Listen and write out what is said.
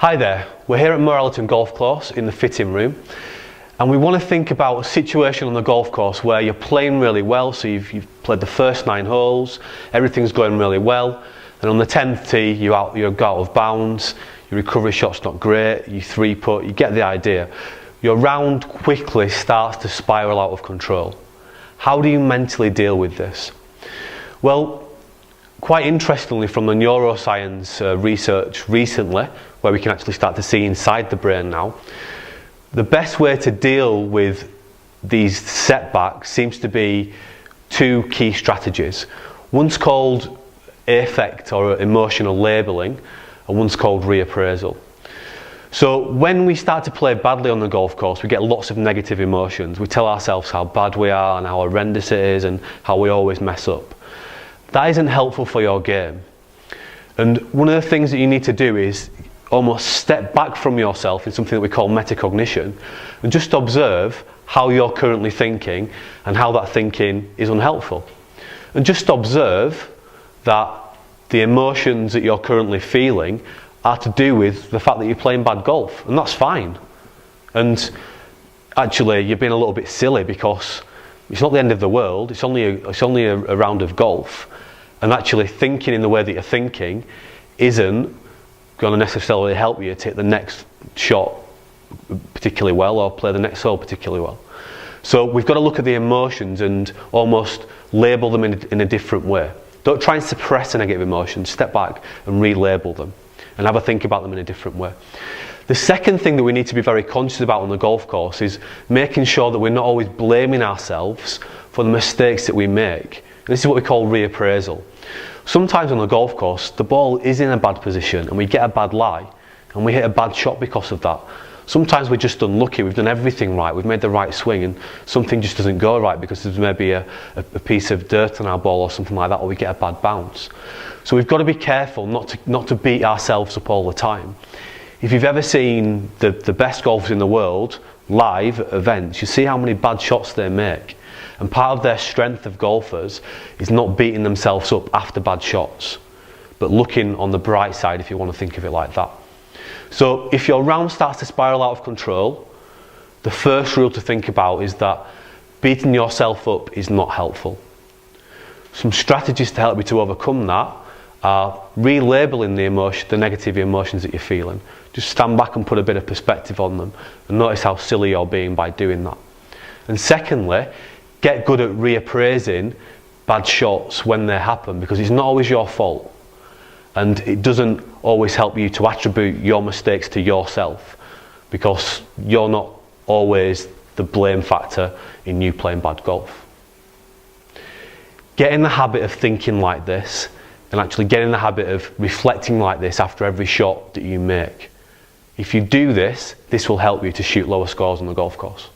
Hi there, we're here at Morelton Golf Course in the fitting room, and we want to think about a situation on the golf course where you're playing really well. So you've played the first 9 holes, everything's going really well, and on the 10th tee you go out of bounds, your recovery shot's not great, you 3-putt, you get the idea. Your round quickly starts to spiral out of control. How do you mentally deal with this? Well, quite interestingly, from the neuroscience research recently, where we can actually start to see inside the brain now, the best way to deal with these setbacks seems to be 2 key strategies. One's called affect or emotional labelling, and one's called reappraisal. So when we start to play badly on the golf course, we get lots of negative emotions. We tell ourselves how bad we are and how horrendous it is and how we always mess up. That isn't helpful for your game. And one of the things that you need to do is almost step back from yourself in something that we call metacognition and just observe how you're currently thinking and how that thinking is unhelpful. And just observe that the emotions that you're currently feeling are to do with the fact that you're playing bad golf, and that's fine. And actually you're being a little bit silly because it's not the end of the world, it's only a round of golf, and actually thinking in the way that you're thinking isn't going to necessarily help you to hit the next shot particularly well or play the next hole particularly well. So we've got to look at the emotions and almost label them in a different way. Don't try and suppress the negative emotions, step back and relabel them and have a think about them in a different way. The second thing that we need to be very conscious about on the golf course is making sure that we're not always blaming ourselves for the mistakes that we make. And this is what we call reappraisal. Sometimes on the golf course, the ball is in a bad position and we get a bad lie and we hit a bad shot because of that. Sometimes we're just unlucky, we've done everything right, we've made the right swing and something just doesn't go right because there's maybe a piece of dirt on our ball or something like that, or we get a bad bounce. So we've got to be careful not to beat ourselves up all the time. If you've ever seen the best golfers in the world live at events, you see how many bad shots they make. And part of their strength of golfers is not beating themselves up after bad shots, but looking on the bright side, if you want to think of it like that. So if your round starts to spiral out of control, the first rule to think about is that beating yourself up is not helpful. Some strategies to help you to overcome that are relabeling the negative emotions that you're feeling. Just stand back and put a bit of perspective on them and notice how silly you're being by doing that. And secondly, get good at reappraising bad shots when they happen, because it's not always your fault and it doesn't always help you to attribute your mistakes to yourself, because you're not always the blame factor in you playing bad golf. Get in the habit of thinking like this and actually get in the habit of reflecting like this after every shot that you make. If you do this, this will help you to shoot lower scores on the golf course.